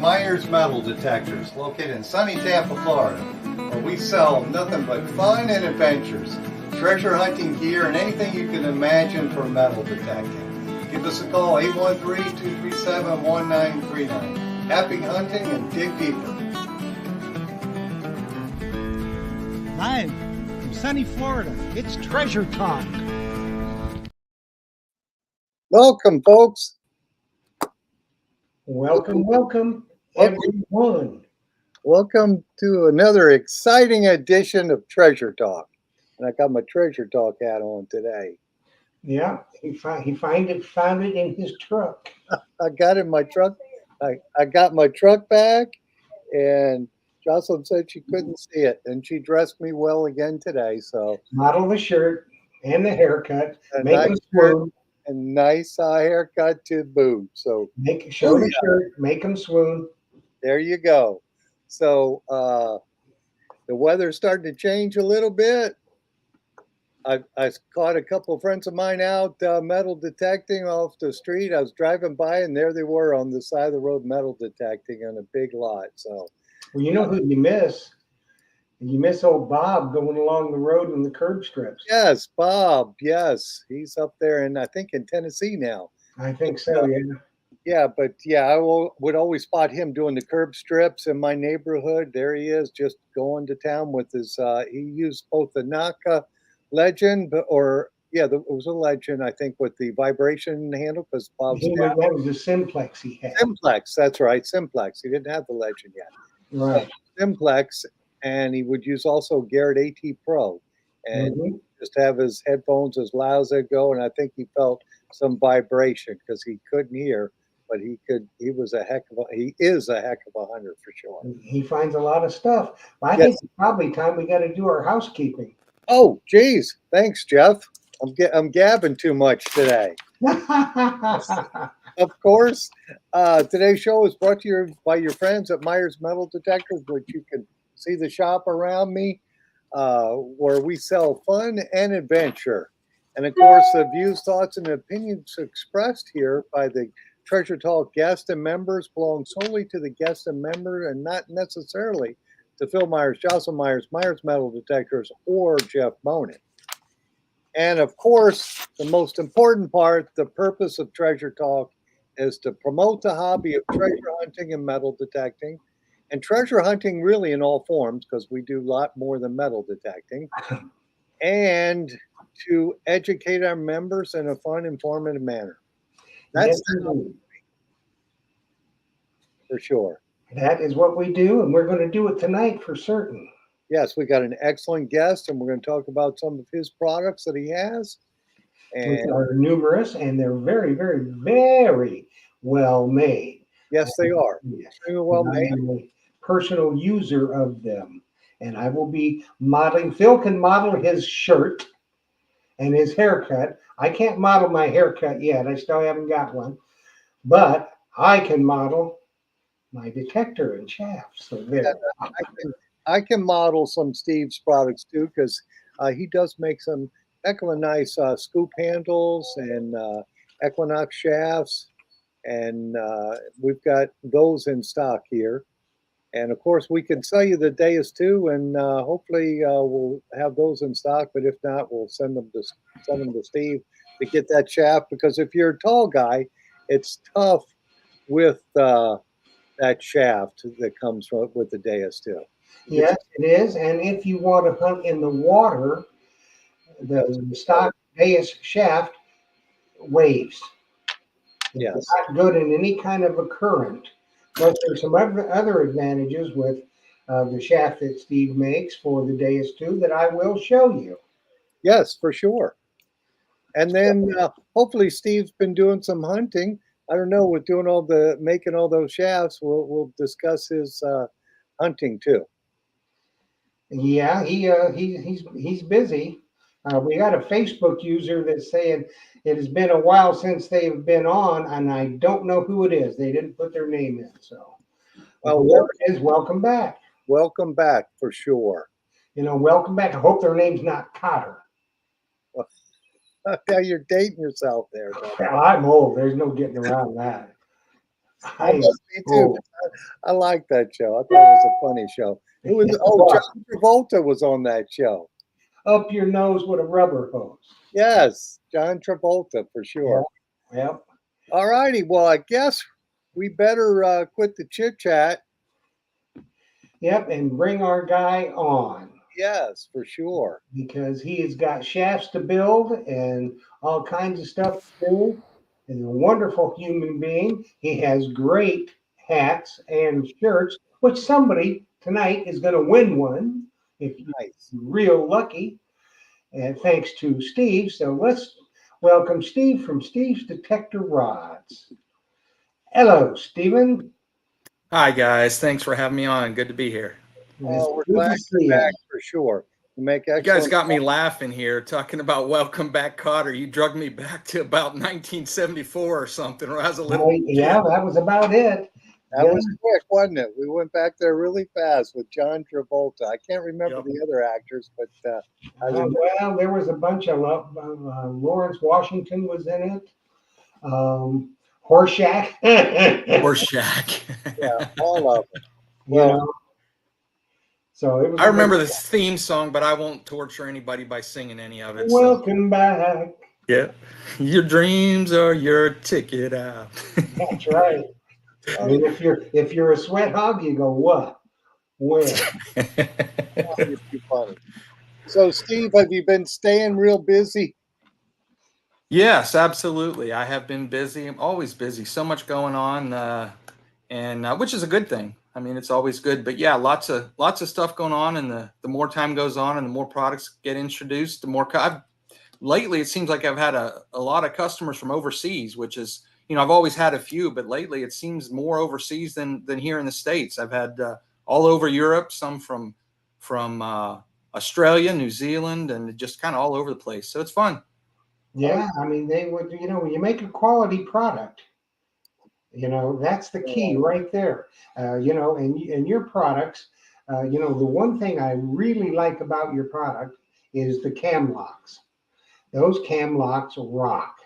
Myers Metal Detectors, located in sunny Tampa, Florida, where we sell nothing but fun and adventures, treasure hunting gear, and anything you can imagine for metal detecting. Give us a call, 813-237-1939. Happy hunting and dig deeper. Live from sunny Florida, it's Treasure Talk. Welcome, folks. Welcome, everyone. Welcome to another exciting edition of Treasure Talk. And I got my Treasure Talk hat on today. Yeah, he found it in his truck. I got in my truck. I got my truck back, and Jocelyn said she couldn't see it, and she dressed me well again today. So Model the shirt and the haircut. Make them swoon. A nice haircut to boot. So show the shirt, make them swoon. There you go. So the weather's starting to change a little bit. I caught a couple of friends of mine out metal detecting off the street. I was driving by, and there they were on the side of the road metal detecting on a big lot. So, well, you know who you miss? You miss old Bob going along the road in the curb strips. Yes, Bob. Yes, he's up there, and I think in Tennessee now. I think so. Yeah. Yeah, but yeah, I would always spot him doing the curb strips in my neighborhood. There he is, just going to town with his. He used both the Naka Legend, it was a Legend, I think, with the vibration handle, because Bob's that was the Simplex he had. Simplex, that's right, Simplex. He didn't have the Legend yet. Right. So, Simplex, and he would use also Garrett AT Pro, and just have his headphones as loud as they go. And I think he felt some vibration because he couldn't hear, but he could. He is a heck of a hunter for sure. He finds a lot of stuff. I think it's probably time we got to do our housekeeping. Oh, geez. Thanks, Jeff. I'm gabbing too much today. Of course, today's show is brought to you by your friends at Myers Metal Detectors, which you can see the shop around me, where we sell fun and adventure. And of course, the views, thoughts, and opinions expressed here by the Treasure Talk guests and members belong solely to the guest and member, and not necessarily to Phil Myers, Jocelyn Myers, Myers Metal Detectors, or Jeff Bonin. And of course, the most important part, the purpose of Treasure Talk, is to promote the hobby of treasure hunting and metal detecting, and treasure hunting really in all forms, because we do a lot more than metal detecting, and to educate our members in a fun, informative manner. That's for sure. That is what we do, and we're going to do it tonight for certain. Yes, we got an excellent guest, and we're going to talk about some of his products that he has. Which are numerous, and they're very, very, very well made. Yes, they are. Extremely well made. I'm a personal user of them, and I will be modeling. Phil can model his shirt and his haircut. I can't model my haircut yet. I still haven't got one, but I can model my detector and shaft. So there. I can model some Steve's products too, because he does make some heck of a nice scoop handles and Equinox shafts, and we've got those in stock here. And of course, we can sell you the Deus too, and hopefully we'll have those in stock. But if not, we'll send them to Steve to get that shaft, because if you're a tall guy, it's tough with that shaft that comes with the Deus too. Yes, it is. And if you want to hunt in the water, the stock Deus shaft waves. It's not good in any kind of a current. But there's some other advantages with the shaft that Steve makes for the Deus 2 that I will show you. Yes, for sure. And then hopefully Steve's been doing some hunting. I don't know, with doing making all those shafts, we'll discuss his hunting too. Yeah, he's busy. We got a Facebook user that's saying it has been a while since they've been on, and I don't know who it is. They didn't put their name in. So, whoever it is, welcome back. Welcome back for sure. Welcome back. I hope their name's not Cotter. Now you're dating yourself there. Well, I'm old. There's no getting around that. I Me too. oh, I like that show. I thought it was a funny show. It was what? John Travolta was on that show. Up your nose with a rubber hose. Yes, John Travolta for Yeah, sure. yep, All righty. Well, I guess we better quit the chit chat. yep, and bring our guy on Yes, for sure. because he has got shafts to build and all kinds of stuff to do. He's a wonderful human being. He has great hats and shirts, which somebody tonight is going to win one if you're Nice. real lucky. And thanks to Steve. So let's welcome Steve from Steve's Detector Rods. Hello, Stephen. Hi, guys. Thanks for having me on. Good to be here. It's We're good glad to see you're you. back for sure. You make You guys excellent. got me laughing here talking about Welcome Back, Cotter. You drugged me back to about 1974 or something, or I was a little Yeah, kid. that was about it. That Yeah. was quick, wasn't it? We went back there really fast with John Travolta. I can't remember Yep. the other actors, but I remember. Well, there was a bunch of Lawrence Washington was in it. Horseshack. Or Shaq. All of them. You Well, know, so it was I a good remember this theme song, but I won't torture anybody by singing any of it. So, welcome back. yeah. Your dreams are your ticket out. That's right. And if you're a sweat hog, you go what? Where? you're too funny. So, Steve, have you been staying real busy? Yes, absolutely. I have been busy. I'm always busy. So much going on, and which is a good thing. I mean, it's always good. But yeah, lots of stuff going on, and the more time goes on, and the more products get introduced, the more. Lately, it seems like I've had a lot of customers from overseas, which is, I've always had a few, but lately it seems more overseas than here in the States. I've had all over Europe, some from Australia, New Zealand, and just kind of all over the place. So it's fun. Yeah, I mean, they would, when you make a quality product, that's the key right there. And your products, the one thing I really like about your product is the cam locks. Those cam locks rock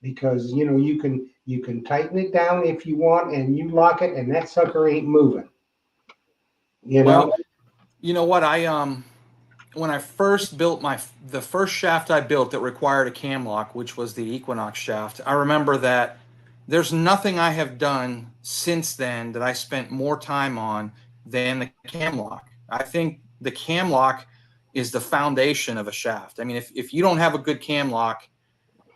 because you can tighten it down if you want, and you lock it, and that sucker ain't moving. You know. Well, you know what? When I first built the first shaft I built that required a cam lock, which was the Equinox shaft, I remember that there's nothing I have done since then that I spent more time on than the cam lock. I think the cam lock is the foundation of a shaft. I mean, if you don't have a good cam lock,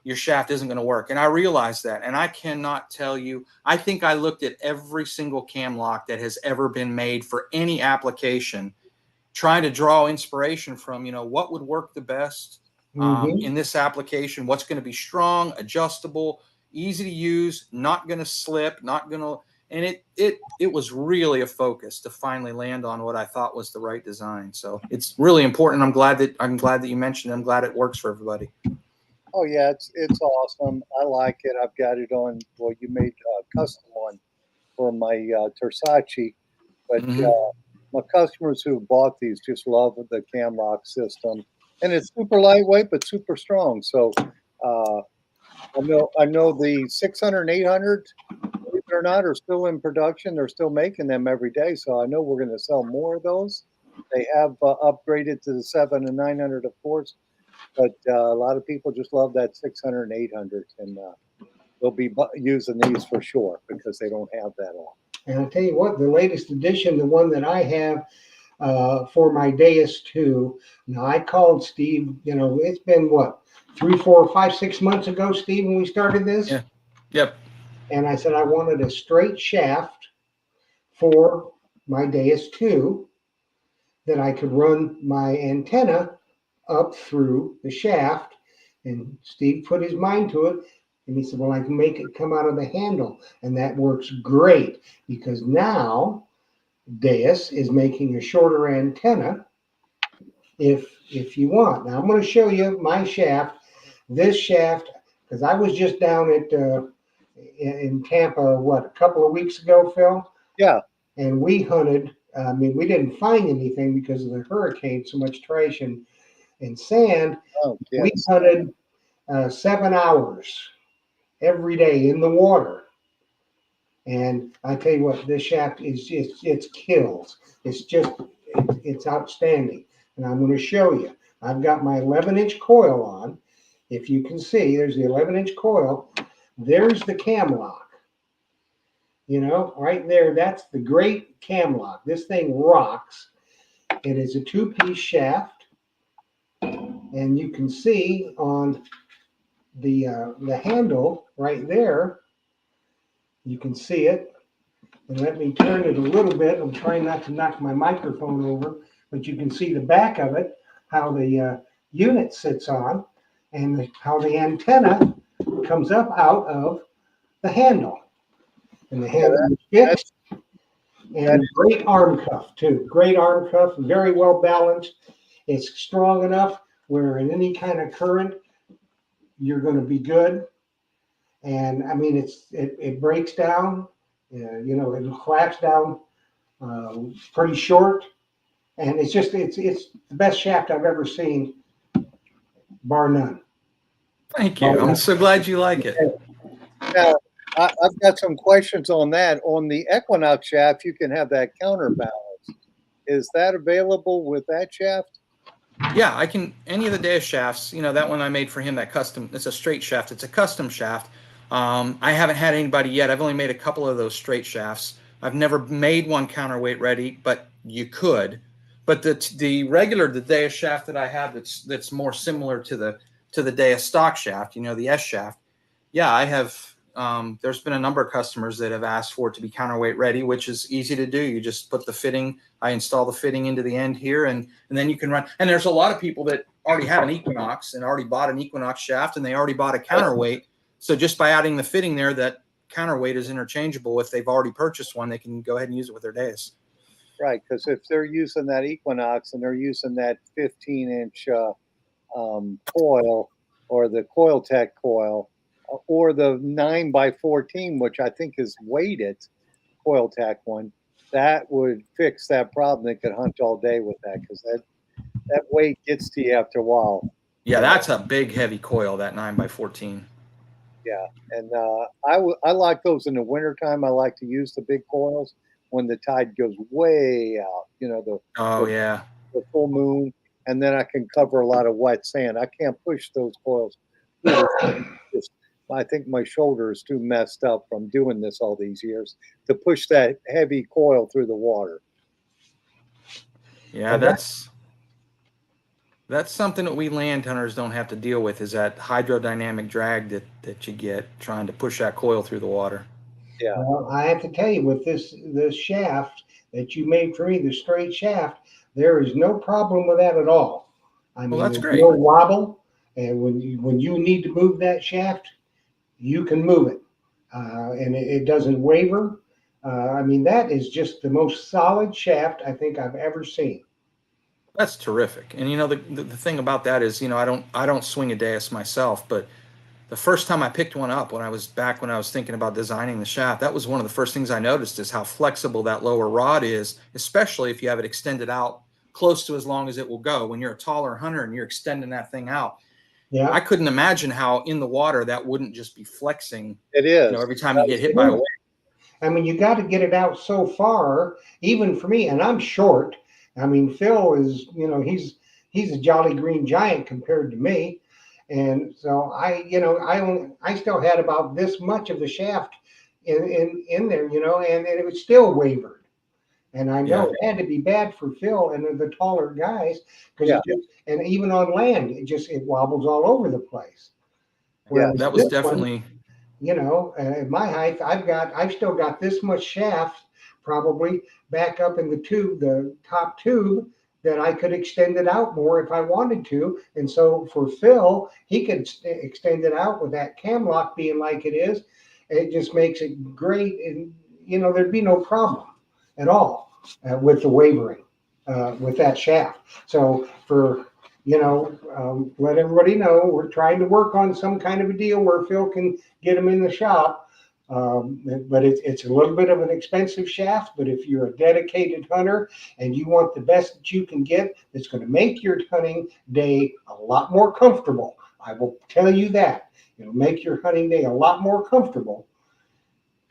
your shaft isn't going to work. And I realized that. And I cannot tell you, I think I looked at every single cam lock that has ever been made for any application, trying to draw inspiration from, what would work the best Hmm. in this application, what's going to be strong, adjustable, easy to use, not going to slip, not going to, and it was really a focus to finally land on what I thought was the right design. So it's really important. I'm glad that you mentioned it. I'm glad it works for everybody. Oh yeah, it's awesome. I like it. I've got it on. Well, you made a custom one for my Tersace, but Hmm. my customers who bought these just love the cam lock system, and it's super lightweight but super strong. So I know the 600 and 800, believe it or not, are still in production. They're still making them every day. So I know we're going to sell more of those. They have upgraded to the 7 and 900, of course, but a lot of people just love that 600 and 800, and they'll be using these for sure because they don't have that on. And I'll tell you what, the latest edition, the one that I have for my Deus 2. Now, I called Steve, it's been what, 3, 4, 5, 6 months ago, Steve, when we started this? Yeah. Yep. And I said I wanted a straight shaft for my Deus 2 that I could run my antenna up through the shaft. And Steve put his mind to it. And he said, well, I can make it come out of the handle. And that works great because now Deus is making a shorter antenna if you want. Now I'm going to show you my shaft. This shaft, because I was just down at in Tampa, what, a couple of weeks ago, Phil? Yeah. And we hunted. I mean, we didn't find anything because of the hurricane, so much trash and sand. Oh, We yes. hunted 7 hours every day in the water. And I tell you what, this shaft is just, it's kills. It's outstanding. And I'm going to show you. I've got my 11-inch coil on. If you can see, there's the 11-inch coil. There's the cam lock. You know, right there, that's the great cam lock. This thing rocks. It is a 2-piece shaft. And you can see on the handle right there, you can see it. And let me turn it a little bit. I'm trying not to knock my microphone over, but you can see the back of it, how the unit sits on, and how the antenna comes up out of the handle. And the handle is fixed. And great arm cuff too. Great arm cuff, very well balanced. It's strong enough where in any kind of current, you're going to be good. And I mean, it breaks down. You know, it flaps down pretty short, and it's the best shaft I've ever seen, bar none. Thank you. I'm so glad you like it. Now, I've got some questions on that. On the Equinox shaft, you can have that counterbalance. Is that available with that shaft? Yeah, I can, any of the Deus shafts, you know, that one I made for him, that custom, it's a straight shaft. It's a custom shaft. I haven't had anybody yet. I've only made a couple of those straight shafts. I've never made one counterweight ready, but you could. But the regular, the Deus shaft that I have that's more similar to the Deus stock shaft, you know, the S shaft. Yeah, I have. There's been a number of customers that have asked for it to be counterweight ready, which is easy to do. You just put the fitting. I install the fitting into the end here, and then you can run. And there's a lot of people that already have an Equinox and already bought an Equinox shaft, and they already bought a counterweight. So just by adding the fitting there, that counterweight is interchangeable. If they've already purchased one, they can go ahead and use it with their Deus. Right, because if they're using that Equinox and they're using that 15-inch coil or the Coil Tech coil or the 9x14, which I think is weighted Coil Tech one, that would fix that problem. They could hunt all day with that because that weight gets to you after a while. Yeah, that's a big, heavy coil, that 9x14. Yeah, and I like those in the wintertime. I like to use the big coils when the tide goes way out, you know, the full moon, and then I can cover a lot of wet sand. I can't push those coils. I think my shoulder is too messed up from doing this all these years to push that heavy coil through the water. Yeah, that's something that we land hunters don't have to deal with, is that hydrodynamic drag that you get trying to push that coil through the water. Yeah. Well, I have to tell you, with this shaft that you made for me, the straight shaft, there is no problem with that at all. I mean, that's there's great. no wobble, and when you need to move that shaft, you can move it, and it doesn't waver. I mean, that is just the most solid shaft I think I've ever seen. That's terrific. And you know, the thing about that is, you know, I don't swing a Deus myself, but the first time I picked one up when I was thinking about designing the shaft, that was one of the first things I noticed, is how flexible that lower rod is, especially if you have it extended out close to as long as it will go. When you're a taller hunter and you're extending that thing out, Yeah, I couldn't imagine how in the water that wouldn't just be flexing. It is. You know, every time you get hit by a wave. I mean, you got to get it out so far, even for me, and I'm short. I mean, Phil is, you know, he's a jolly green giant compared to me. And so I still had about this much of the shaft in there, you know, and it was still wavered. And I know it had to be bad for Phil and the taller guys, because and even on land, it wobbles all over the place. Yeah, that was definitely. You know, at my height, I've still got this much shaft probably back up in the top tube, that I could extend it out more if I wanted to. And so for Phil, he could extend it out with that cam lock being like it is. It just makes it great. And, you know, there'd be no problem at all with the wavering with that shaft. So let everybody know we're trying to work on some kind of a deal where Phil can get them in the shop. But it's a little bit of an expensive shaft. But if you're a dedicated hunter and you want the best that you can get, that's going to make your hunting day a lot more comfortable. I will tell you that. It'll make your hunting day a lot more comfortable.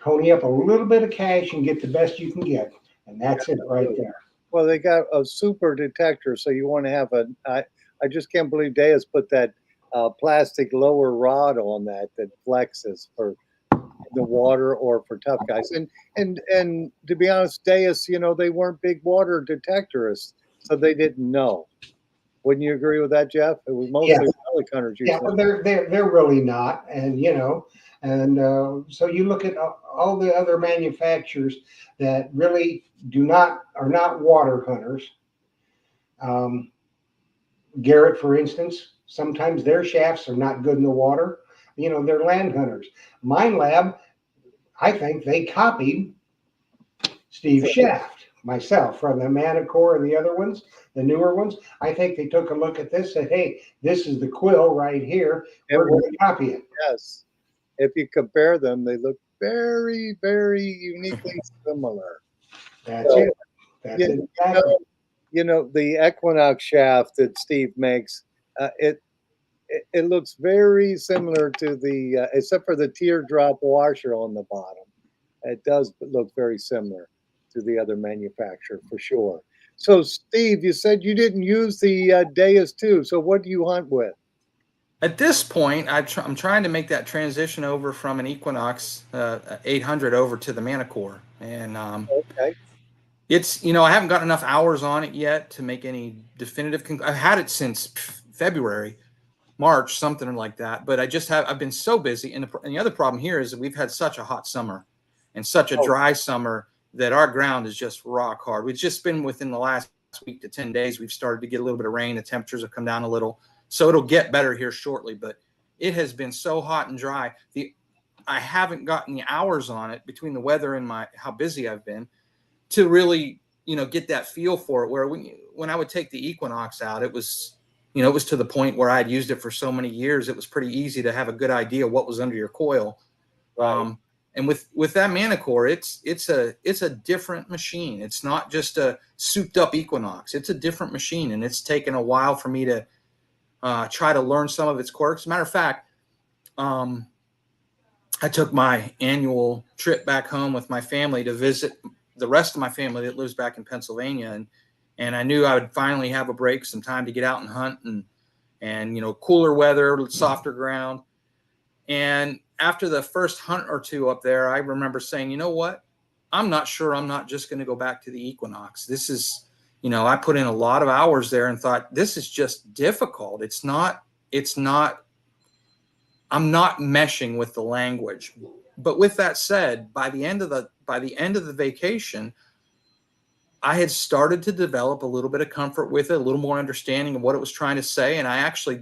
pony up a little bit of cash and get the best you can get. And that's it right there. Well, they got a super detector, so you want to have a. I just can't believe Deus put that plastic lower rod on that flexes for the water or for tough guys. And to be honest, Deus, they weren't big water detectorists, so they didn't know. Wouldn't you agree with that, Jeff? It was Yeah. mostly relic hunters. Yeah, but they're really not, and so you look at all the other manufacturers that really are not water hunters. Garrett, for instance, sometimes their shafts are not good in the water. They're land hunters. Mine Lab, I think they copied Steve's shaft. Myself, from the Manicore and the other ones, the newer ones, I think they took a look at this, said, "Hey, this is the quill right here. We're going to copy it." Yes. If you compare them, they look very, very uniquely similar. That's it. That's it. Exactly. The Equinox shaft that Steve makes, it looks very similar to the, except for the teardrop washer on the bottom. It does look very similar to the other manufacturer for sure. So, Steve, you said you didn't use the Deus 2. So, what do you hunt with? At this point, I'm trying to make that transition over from an Equinox 800 over to the Manicore, and Okay. it's I haven't got enough hours on it yet to make any definitive. I've had it since February, March, something like that, but I've been so busy, and the other problem here is that we've had such a hot summer and such a dry summer that our ground is just rock hard. We've just been within the last week to 10 days, we've started to get a little bit of rain. The temperatures have come down a little. So it'll get better here shortly, but it has been so hot and dry. I haven't gotten the hours on it between the weather and how busy I've been to really, get that feel for it. Where when I would take the Equinox out, it was to the point where I had used it for so many years, it was pretty easy to have a good idea what was under your coil. Right. And with that Manicore, it's a different machine. It's not just a souped up Equinox. It's a different machine, and it's taken a while for me to try to learn some of its quirks. Matter of fact, I took my annual trip back home with my family to visit the rest of my family that lives back in Pennsylvania, and I knew I would finally have a break, some time to get out and hunt, and cooler weather, softer ground. And after the first hunt or two up there, I remember saying, you know what? I'm not sure I'm not just going to go back to the Equinox. This is, I put in a lot of hours there and thought, this is just difficult. I'm not meshing with the language. But with that said, by the end of the vacation, I had started to develop a little bit of comfort with it, a little more understanding of what it was trying to say. And I actually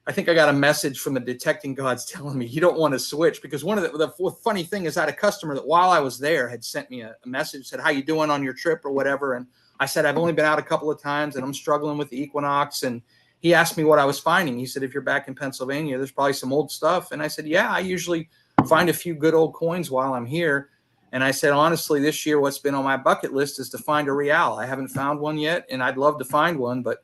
I think I got a message from the detecting gods telling me you don't want to switch, because one of the funny thing is I had a customer that while I was there had sent me a message, said, "How you doing on your trip?" or whatever. And I said, "I've only been out a couple of times and I'm struggling with the Equinox." And he asked me what I was finding. He said, "If you're back in Pennsylvania, there's probably some old stuff." And I said, "Yeah, I usually find a few good old coins while I'm here." And I said, honestly, this year, what's been on my bucket list is to find a real. I haven't found one yet, and I'd love to find one, but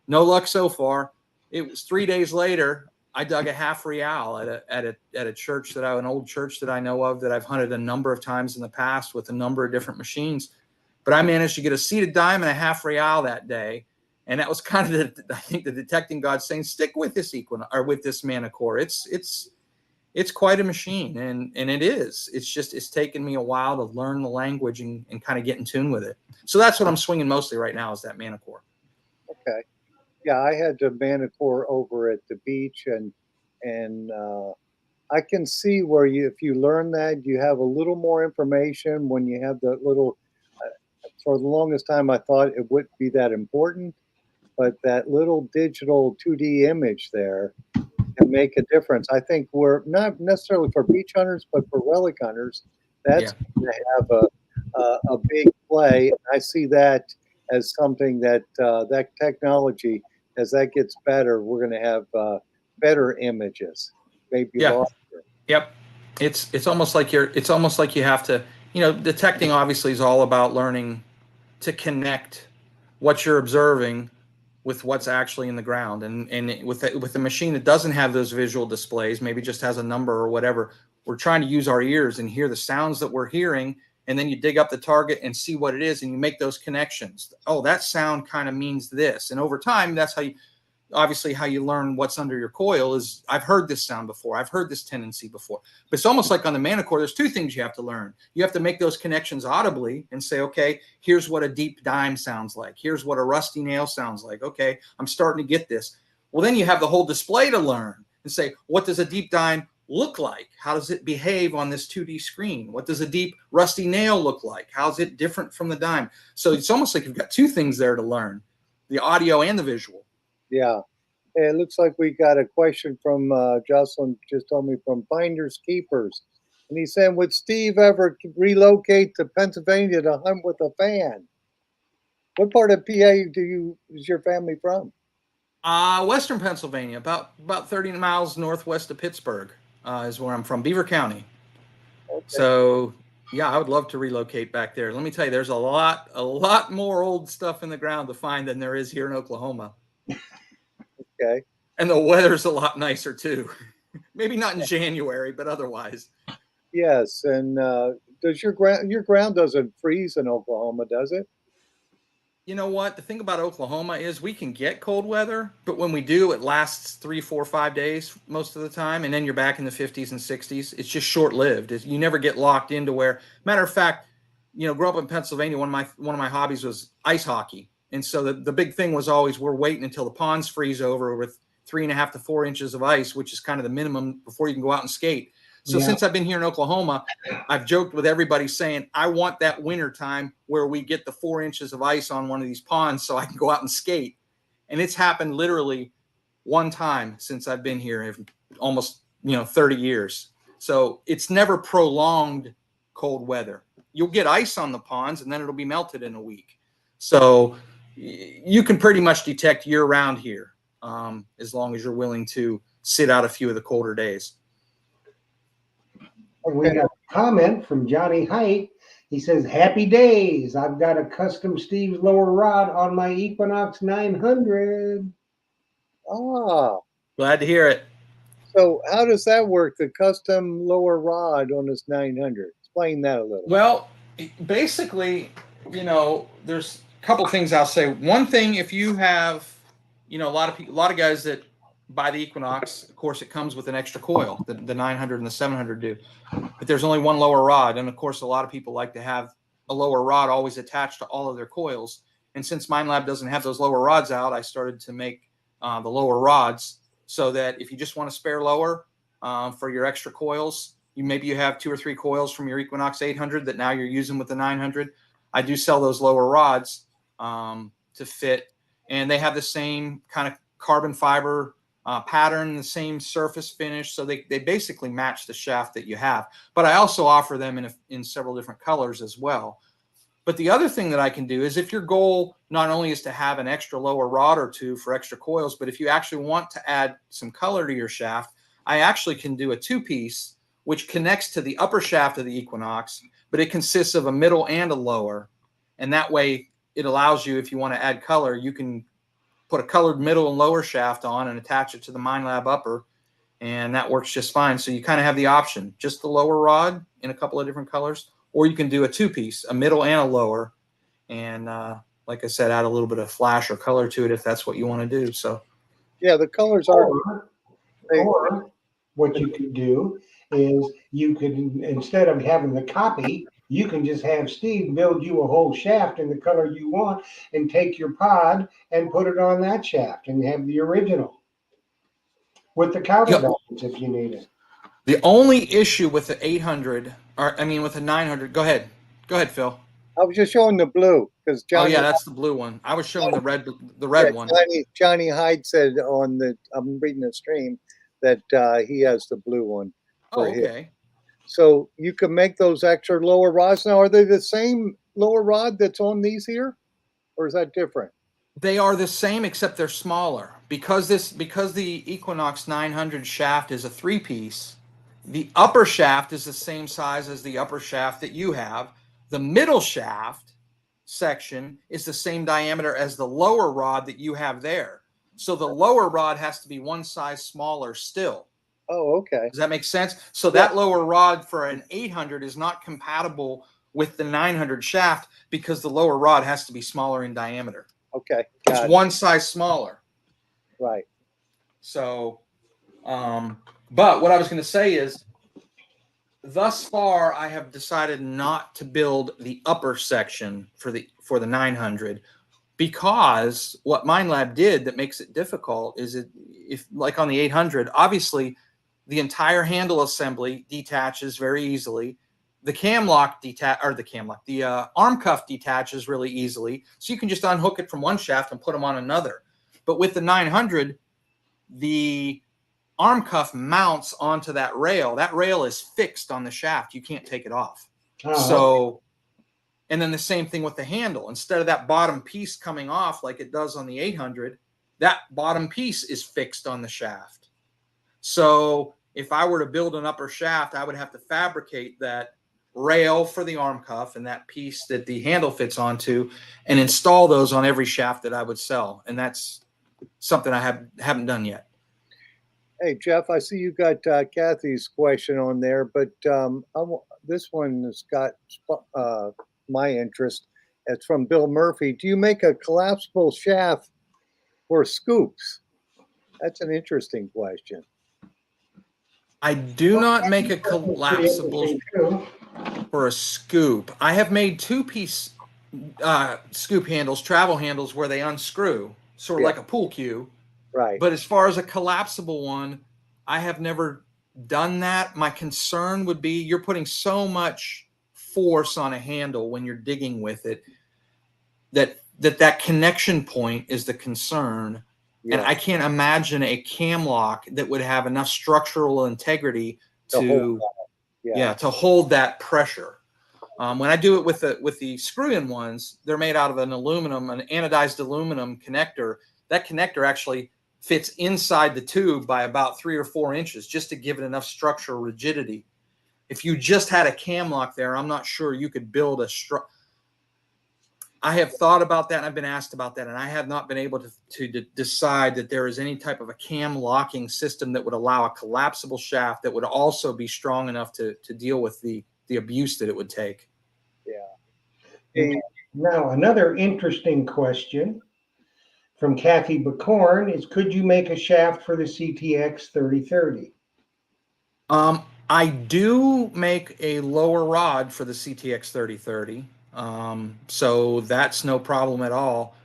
no luck so far. It was 3 days later, I dug a half real at a church an old church that I know of, that I've hunted a number of times in the past with a number of different machines. But I managed to get a seated dime and a half real that day. And that was kind of I think the detecting god saying, stick with this with this Manicore. It's quite a machine, and it is. It's taken me a while to learn the language and kind of get in tune with it. So that's what I'm swinging mostly right now, is that Manicore. Okay. Yeah, I had the Manicore over at the beach, and I can see where if you learn that, you have a little more information when you have the little. For the longest time, I thought it wouldn't be that important, but that little digital 2D image there can make a difference. I think we're not necessarily for beach hunters, but for relic hunters, that's going to have a big play. I see that as something that that technology, as that gets better, we're going to have better images, maybe larger. Yep. It's almost like you have to, detecting obviously is all about learning to connect what you're observing with what's actually in the ground. And with a machine that doesn't have those visual displays, maybe just has a number or whatever, we're trying to use our ears and hear the sounds that we're hearing. And then you dig up the target and see what it is, and you make those connections. Oh, that sound kind of means this. And over time, that's how you, obviously how you learn what's under your coil is, I've heard this sound before. I've heard this tendency before. But it's almost like on the Manicore, there's two things you have to learn. You have to make those connections audibly and say, okay, here's what a deep dime sounds like. Here's what a rusty nail sounds like. Okay, I'm starting to get this. Well, then you have the whole display to learn and say, what does a deep dime look like? How does it behave on this 2D screen? What does a deep rusty nail look like? How's it different from the dime? So it's almost like you've got two things there to learn, the audio and the visual. Yeah. It looks like we got a question from Jocelyn, just told me, from Finders Keepers. And he said, would Steve ever relocate to Pennsylvania to hunt with a fan? What part of PA is your family from? Western Pennsylvania, about 30 miles northwest of Pittsburgh is where I'm from, Beaver County. Okay. So yeah, I would love to relocate back there. Let me tell you, there's a lot more old stuff in the ground to find than there is here in Oklahoma. Okay. And the weather's a lot nicer too. Maybe not in January, but otherwise. Yes, and does your ground doesn't freeze in Oklahoma, does it? You know what? The thing about Oklahoma is we can get cold weather, but when we do, it lasts 3, 4, 5 days most of the time, and then you're back in the 50s and 60s. It's just short-lived. You never get locked into where. Matter of fact, you know, growing up in Pennsylvania, one of my hobbies was ice hockey, and so the big thing was always we're waiting until the ponds freeze over with 3.5 to 4 inches of ice, which is kind of the minimum before you can go out and skate. So since I've been here in Oklahoma, I've joked with everybody saying, I want that winter time where we get the 4 inches of ice on one of these ponds so I can go out and skate. And it's happened literally one time since I've been here, almost 30 years. So it's never prolonged cold weather. You'll get ice on the ponds and then it'll be melted in a week. So you can pretty much detect year round here, as long as you're willing to sit out a few of the colder days. We got a comment from Johnny Height. He says, happy days. I've got a custom Steve's lower rod on my Equinox 900. Ah. Glad to hear it. So how does that work, the custom lower rod on this 900? Explain that a little. Well, basically, there's a couple things I'll say. One thing, if you have, a lot of guys that buy the Equinox, of course, it comes with an extra coil, the 900 and the 700 do. But there's only one lower rod. And, of course, a lot of people like to have a lower rod always attached to all of their coils. And since MindLab doesn't have those lower rods out, I started to make the lower rods so that if you just want a spare lower for your extra coils, maybe you have 2 or 3 coils from your Equinox 800 that now you're using with the 900. I do sell those lower rods to fit. And they have the same kind of carbon fiber pattern, the same surface finish, so they basically match the shaft that you have. But I also offer them in several different colors as well. But the other thing that I can do is, if your goal not only is to have an extra lower rod or two for extra coils, but if you actually want to add some color to your shaft, I actually can do a 2-piece which connects to the upper shaft of the Equinox, but it consists of a middle and a lower, and that way it allows you, if you want to add color, you can put a colored middle and lower shaft on and attach it to the MindLab upper, and that works just fine. So you kind of have the option, just the lower rod in a couple of different colors, or you can do a 2-piece, a middle and a lower, and like I said, add a little bit of flash or color to it if that's what you want to do. So yeah, the colors are. Or what you could do is you could, instead of having the copy, you can just have Steve build you a whole shaft in the color you want and take your pod and put it on that shaft and have the original with the counterbalance if you need it. The only issue with the 800, with the 900, go ahead, Phil. I was just showing the blue because Johnny. Oh yeah, that's the blue one. I was showing the red one. Johnny Hyde said I'm reading the stream that he has the blue one. Okay. So you can make those extra lower rods. Now, are they the same lower rod that's on these here, or is that different? They are the same, except they're smaller. Because the Equinox 900 shaft is a 3-piece, the upper shaft is the same size as the upper shaft that you have. The middle shaft section is the same diameter as the lower rod that you have there. So the lower rod has to be one size smaller still. Oh, okay. Does that make sense? So that lower rod for an 800 is not compatible with the 900 shaft because the lower rod has to be smaller in diameter. Okay. It's Got it. one size smaller. Right. So, but what I was going to say is, thus far, I have decided not to build the upper section for the 900 because what MindLab did that makes it difficult is if like on the 800, obviously the entire handle assembly detaches very easily. The arm cuff detaches really easily, so you can just unhook it from one shaft and put them on another. But with the 900, the arm cuff mounts onto that rail. That rail is fixed on the shaft. You can't take it off. So, and then the same thing with the handle. Instead of that bottom piece coming off like it does on the 800, that bottom piece is fixed on the shaft. So if I were to build an upper shaft, I would have to fabricate that rail for the arm cuff and that piece that the handle fits onto and install those on every shaft that I would sell. And that's something I haven't done yet. Hey, Jeff, I see you got Kathy's question on there, but this one has got my interest. It's from Bill Murphy. Do you make a collapsible shaft for scoops? That's an interesting question. I do not make a collapsible for a scoop. I have made two-piece scoop handles, travel handles, where they unscrew, sort of like a pool cue. Right. But as far as a collapsible one, I have never done that. My concern would be you're putting so much force on a handle when you're digging with it that connection point is the concern. Yeah. And I can't imagine a cam lock that would have enough structural integrity to hold that pressure. When I do it with the screw-in ones, they're made out of an anodized aluminum connector. That connector actually fits inside the tube by about 3 or 4 inches just to give it enough structural rigidity. If you just had a cam lock there, I'm not sure you could build I have thought about that and I've been asked about that, and I have not been able to decide that there is any type of a cam locking system that would allow a collapsible shaft that would also be strong enough to deal with the abuse that it would take. Yeah. Now, another interesting question from Kathy Bacorn is, could you make a shaft for the CTX 3030? I do make a lower rod for the CTX 3030. So that's no problem at all.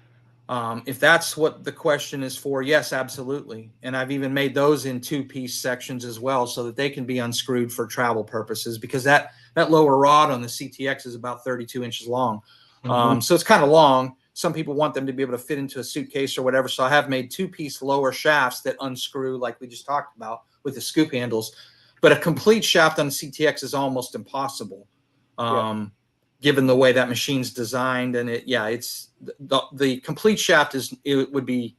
If that's what the question is for, yes, absolutely. And I've even made those in 2-piece sections as well so that they can be unscrewed for travel purposes, because that lower rod on the CTX is about 32 inches long. So it's kind of long. Some people want them to be able to fit into a suitcase or whatever. So I have made 2-piece lower shafts that unscrew like we just talked about with the scoop handles. But a complete shaft on the CTX is almost impossible, given the way that machine's designed. And it's the complete shaft it would be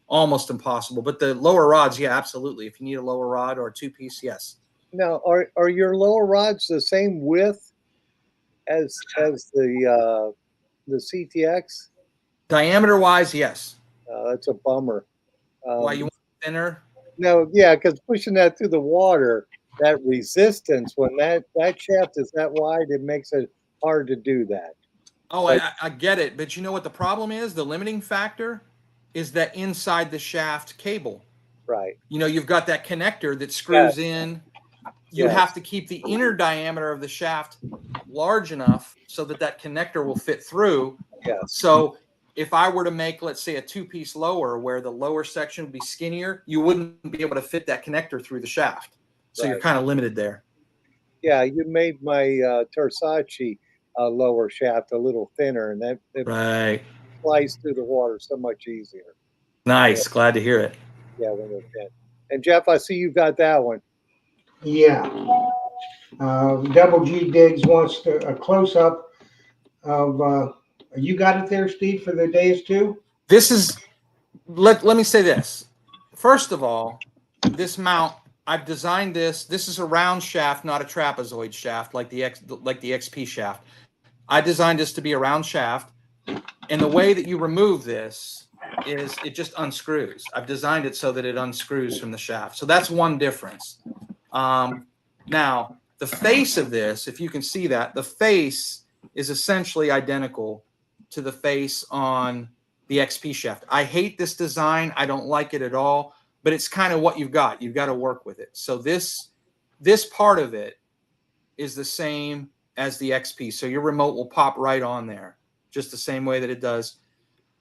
almost impossible. But the lower rods, yeah, absolutely. If you need a lower rod or a 2-piece, yes. Now, are your lower rods the same width as the CTX? Diameter wise, yes. That's a bummer. Why, you want thinner? No, yeah, because pushing that through the water, that resistance, when that shaft is that wide, it makes it hard to do that. Oh, I get it. But you know what the problem is? The limiting factor is that inside the shaft cable. Right. You know, you've got that connector that screws in. You have to keep the inner diameter of the shaft large enough so that connector will fit through. Yes. So if I were to make, let's say, a 2-piece lower where the lower section would be skinnier, you wouldn't be able to fit that connector through the shaft. So you're kind of limited there. Yeah, you made my Tersace lower shaft a little thinner, and that sliced through the water so much easier. Nice. Glad to hear it. Yeah, when they're thin. And Jeff, I see you got that one. Yeah. Double G Diggs wants a close-up of, you got it there, Steve, for the days too? This is, let me say this. First of all, this mount, I've designed this is a round shaft, not a trapezoid shaft like the XP shaft. I designed this to be a round shaft, and the way that you remove this is it just unscrews. I've designed it so that it unscrews from the shaft. So that's one difference. Now, the face of this, if you can see that, the face is essentially identical to the face on the XP shaft. I hate this design. I don't like it at all, but it's kind of what you've got. You've got to work with it. So this part of it is the same as the XP. So your remote will pop right on there, just the same way that it does.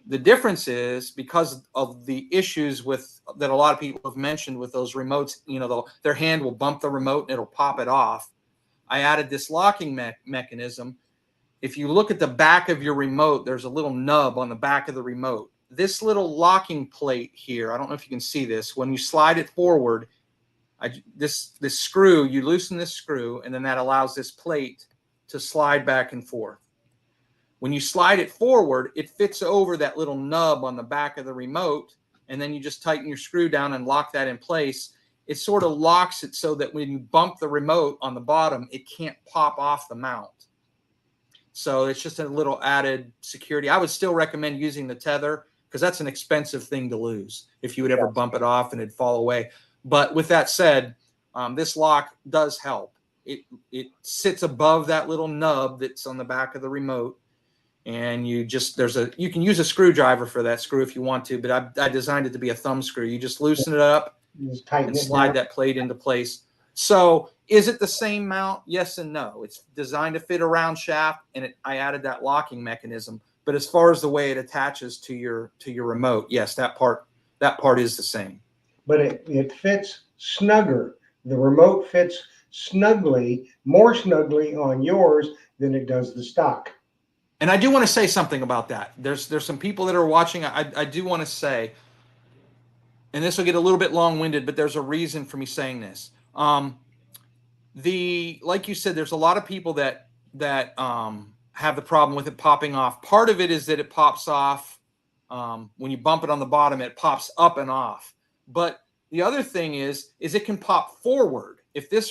The difference is because of the issues with that a lot of people have mentioned with those remotes, you know, their hand will bump the remote and it'll pop it off. I added this locking mechanism. If you look at the back of your remote, there's a little nub on the back of the remote. This little locking plate here, I don't know if you can see this. When you slide it forward, this screw, you loosen this screw, and then that allows this plate to slide back and forth. When you slide it forward, it fits over that little nub on the back of the remote, and then you just tighten your screw down and lock that in place. It sort of locks it so that when you bump the remote on the bottom, it can't pop off the mount. So it's just a little added security. I would still recommend using the tether because that's an expensive thing to lose if you would ever bump it off and it'd fall away. But with that said, this lock does help. It sits above that little nub that's on the back of the remote. And you can use a screwdriver for that screw if you want to, but I designed it to be a thumb screw. You just loosen it up and slide that plate into place. So is it the same mount? Yes and no. It's designed to fit a round shaft, and I added that locking mechanism. But as far as the way it attaches to your remote, yes, that part is the same. But it fits snugger. The remote fits more snugly on yours than it does the stock. And I do want to say something about that. There's some people that are watching. I do want to say, and this will get a little bit long-winded, but there's a reason for me saying this. Like you said, there's a lot of people that have the problem with it popping off. Part of it is that it pops off when you bump it on the bottom. It pops up and off. But the other thing is it can pop forward. If this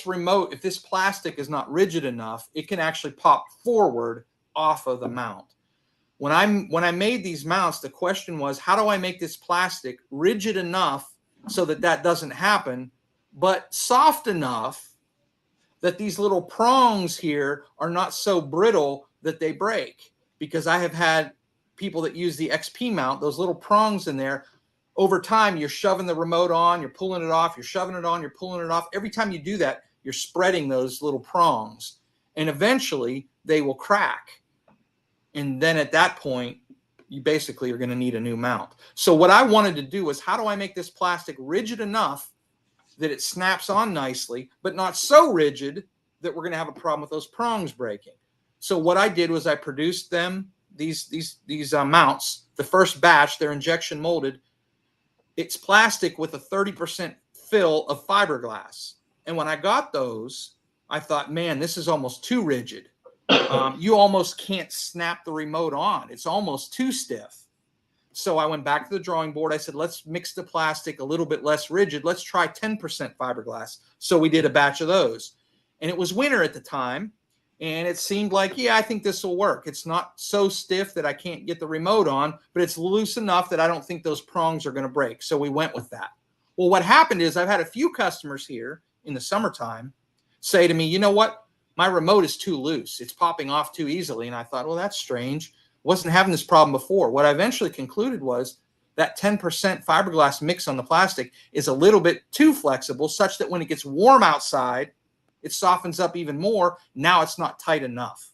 plastic is not rigid enough, it can actually pop forward off of the mount. When I made these mounts, the question was, how do I make this plastic rigid enough so that doesn't happen, but soft enough that these little prongs here are not so brittle that they break? Because I have had people that use the XP mount, those little prongs in there. Over time, you're shoving the remote on, you're pulling it off, you're shoving it on, you're pulling it off. Every time you do that, you're spreading those little prongs, and eventually they will crack. And then at that point, you basically are going to need a new mount. So what I wanted to do was, how do I make this plastic rigid enough that it snaps on nicely, but not so rigid that we're going to have a problem with those prongs breaking? So what I did was I produced these mounts. The first batch, they're injection molded. It's plastic with a 30% fill of fiberglass. And when I got those, I thought, man, this is almost too rigid. You almost can't snap the remote on. It's almost too stiff. So I went back to the drawing board. I said, let's mix the plastic a little bit less rigid. Let's try 10% fiberglass. So we did a batch of those. And it was winter at the time. And it seemed like, yeah, I think this will work. It's not so stiff that I can't get the remote on, but it's loose enough that I don't think those prongs are going to break. So we went with that. Well, what happened is I've had a few customers here in the summertime say to me, you know what? My remote is too loose. It's popping off too easily. And I thought, well, that's strange. Wasn't having this problem before. What I eventually concluded was that 10% fiberglass mix on the plastic is a little bit too flexible, such that when it gets warm outside, it softens up even more. Now it's not tight enough.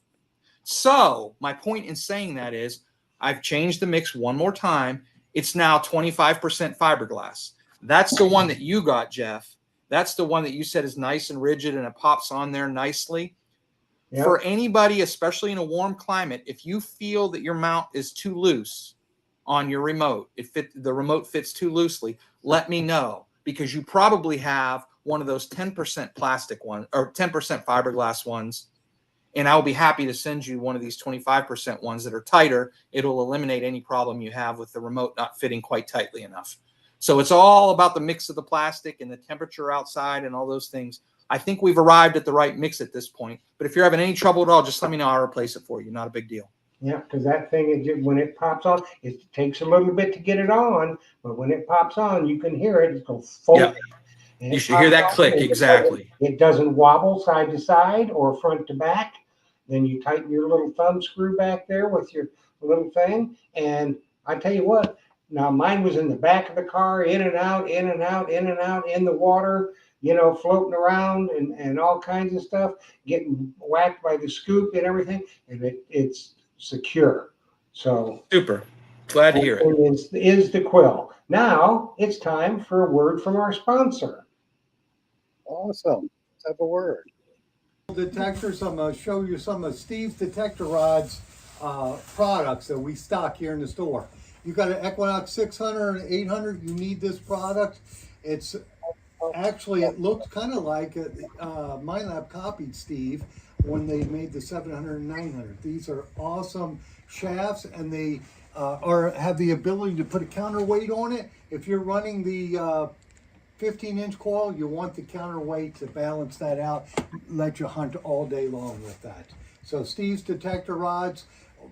So my point in saying that is I've changed the mix one more time. It's now 25% fiberglass. That's the one that you got, Jeff. That's the one that you said is nice and rigid and it pops on there nicely. Yep. For anybody, especially in a warm climate, if you feel that your mount is too loose on your remote, the remote fits too loosely, let me know, because you probably have one of those 10% plastic ones or 10% fiberglass ones, and I'll be happy to send you one of these 25% ones that are tighter. It'll eliminate any problem you have with the remote not fitting quite tightly enough. So it's all about the mix of the plastic and the temperature outside and all those things. I think we've arrived at the right mix at this point. But if you're having any trouble at all, just let me know. I'll replace it for you. Not a big deal. Yeah, because that thing, when it pops on, it takes a little bit to get it on. But when it pops on, you can hear it. It's going to fold. Yeah. And You it should hear that pops open, click. and Exactly. it doesn't wobble side to side or front to back. Then you tighten your little thumb screw back there with your little thing. And I tell you what, now mine was in the back of the car, in and out, in and out, in and out, in the water, floating around and all kinds of stuff, getting whacked by the scoop and everything. And it's secure. So Super. Glad to hear it. is the quill. Now it's time for a word from our sponsor. Awesome. Let's have a word. Detectors. I'm going to show you some of Steve's Detector Rods products that we stock here in the store. You got an Equinox 600 and 800. You need this product. It's actually, it looks kind of like MindLab copied Steve when they made the 700 and 900. These are awesome shafts, and they have the ability to put a counterweight on it. If you're running the 15-inch coil, you want the counterweight to balance that out, let you hunt all day long with that. So Steve's Detector Rods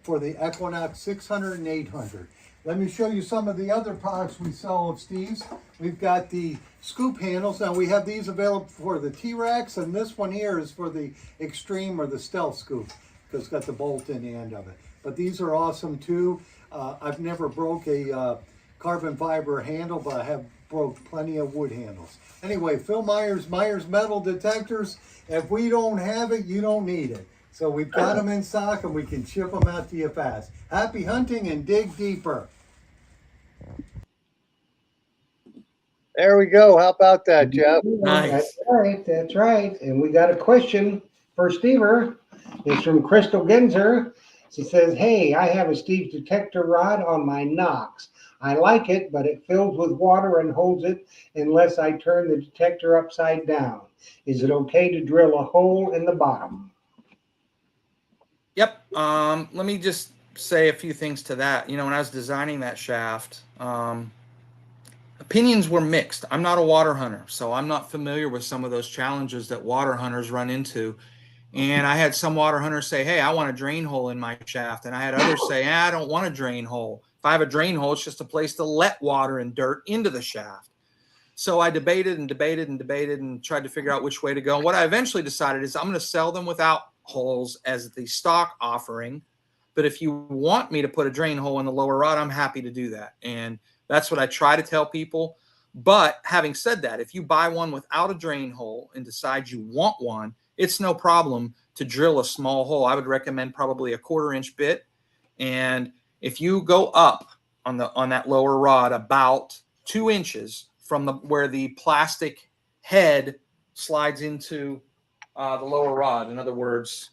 for the Equinox 600 and 800. Let me show you some of the other products we sell of Steve's. We've got the scoop handles. Now we have these available for the T-Rex, and this one here is for the Extreme or the Stealth scoop because it's got the bolt in the end of it. But these are awesome too. I've never broke a carbon fiber handle, but I have broke plenty of wood handles. Anyway, Phil Myers Metal Detectors. If we don't have it, you don't need it. So we've got them in stock and we can ship them out to you fast. Happy hunting and dig deeper. There we go. How about that, Jeff? Nice. That's right. That's right. And we got a question for Stever. It's from Crystal Genzer. She says, "Hey, I have a Steve's Detector rod on my Knox. I like it, but it fills with water and holds it unless I turn the detector upside down. Is it okay to drill a hole in the bottom?" Yep. Let me just say a few things to that. When I was designing that shaft, opinions were mixed. I'm not a water hunter, so I'm not familiar with some of those challenges that water hunters run into. And I had some water hunters say, "Hey, I want a drain hole in my shaft." And I had others say, "I don't want a drain hole. If I have a drain hole, it's just a place to let water and dirt into the shaft." So I debated and debated and debated and tried to figure out which way to go. And what I eventually decided is I'm going to sell them without holes as the stock offering. But if you want me to put a drain hole in the lower rod, I'm happy to do that. And that's what I try to tell people. But having said that, if you buy one without a drain hole and decide you want one, it's no problem to drill a small hole. I would recommend probably a 1/4-inch bit. And if you go up on that lower rod about 2 inches from where the plastic head slides into the lower rod, in other words,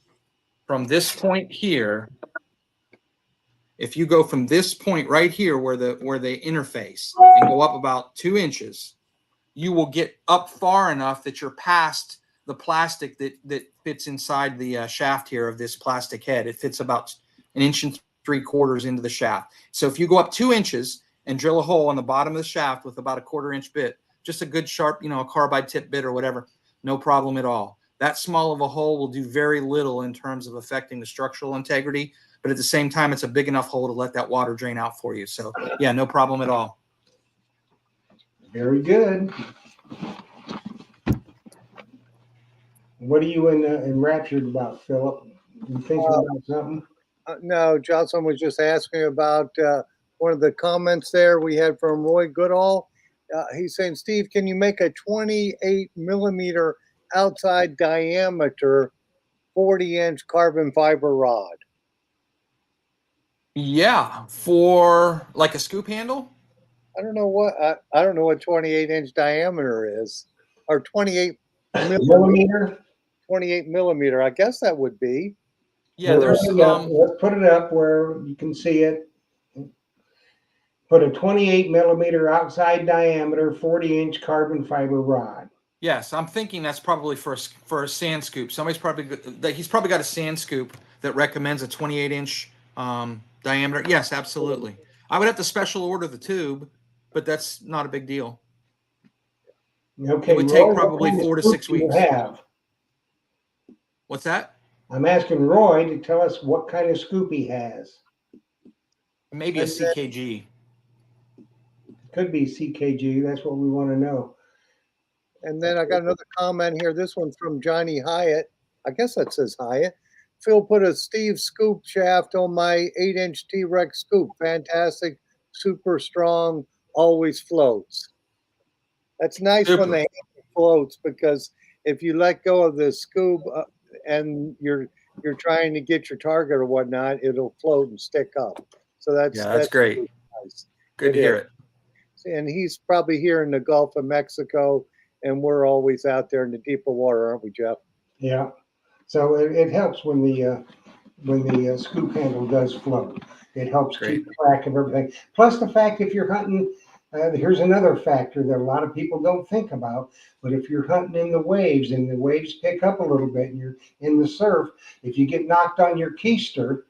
from this point here, if you go from this point right here where they interface and go up about 2 inches, you will get up far enough that you're past the plastic that fits inside the shaft here of this plastic head. It fits about 1.75 inches into the shaft. So if you go up 2 inches and drill a hole on the bottom of the shaft with about a 1/4-inch bit, just a good sharp, a carbide tip bit or whatever, no problem at all. That small of a hole will do very little in terms of affecting the structural integrity, but at the same time, it's a big enough hole to let that water drain out for you. So yeah, no problem at all. Very good. What are you enraptured about, Philip? You thinking about something? No, Jocelyn was just asking about one of the comments there we had from Roy Goodall. He's saying, "Steve, can you make a 28 millimeter outside diameter 40-inch carbon fiber rod?" Yeah, for like a scoop handle. I don't know what 28-inch diameter is, or 28 Millimeter? 28 millimeter. I guess that would be. Yeah, there's Let's put it up where you can see it. Put a 28 millimeter outside diameter 40-inch carbon fiber rod. yes, I'm thinking that's probably for a sand scoop. He's probably got a sand scoop that recommends a 28-inch diameter. Yes, absolutely. I would have to special order the tube, but that's not a big deal. Okay, It would Roy, take probably 4 to 6 weeks. you have? What's that? I'm asking Roy to tell us what kind of scoop he has. Maybe a CKG. Could be CKG. That's what we want to know. And then I got another comment here. This one's from Johnny Hyatt. I guess that says Hyatt. Phil put a Steve scoop shaft on my 8-inch T-Rex scoop. Fantastic, super strong, always floats. That's nice when Super. the handle floats because if you let go of the scoop and you're trying to get your target or whatnot, it'll float and stick up. So Yeah, that's that's great. nice. Good It to is. hear it. And he's probably here in the Gulf of Mexico, and we're always out there in the deeper water, aren't we, Jeff? Yeah. So it helps when the scoop handle does float. It helps Great. keep track of everything. Plus the fact if you're hunting, here's another factor that a lot of people don't think about. But if you're hunting in the waves and the waves pick up a little bit and you're in the surf, if you get knocked on your keister,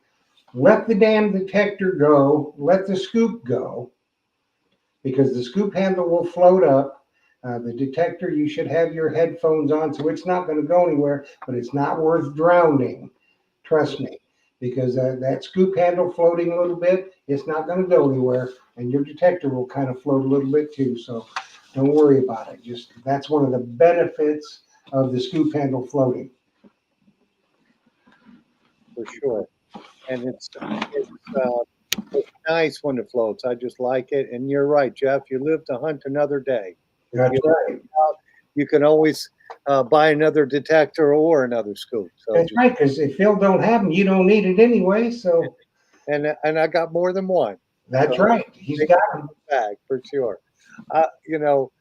let the damn detector go, let the scoop go, because the scoop handle will float up. The detector, you should have your headphones on, so it's not going to go anywhere, but it's not worth drowning. Trust me, because that scoop handle floating a little bit, it's not going to go anywhere, and your detector will kind of float a little bit too. So don't worry about it. Just that's one of the benefits of the scoop handle floating. For sure. And it's nice when it floats. I just like it. And you're right, Jeff. You live to hunt another day. If That's you right. you can always buy another detector or another scoop. So That's just right. Because if Phil don't have them, you don't need it anyway. So and I got more than one. that's So right. He's take got it them. back for sure. You know,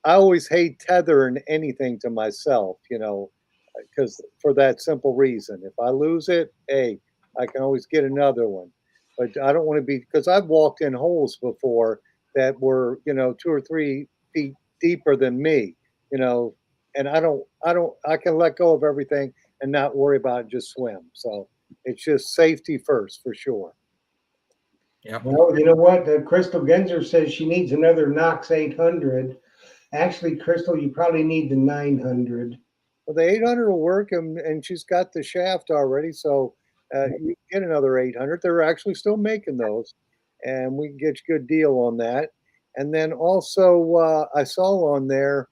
I always hate tethering anything to myself. Because for that simple reason, if I lose it, hey, I can always get another one. But I don't want to be because I've walked in holes before that were 2 or 3 feet deeper than me. You know, and I can let go of everything and not worry about it, just swim. So it's just safety first for sure. Yep. Well, you know what? Crystal Genzer says she needs another Knox 800. Actually, Crystal, you probably need the 900. Well, the 800 will work, and she's got the shaft already, so you can get another 800. They're actually still making those, and we can get you a good deal on that. And then also, I saw on there,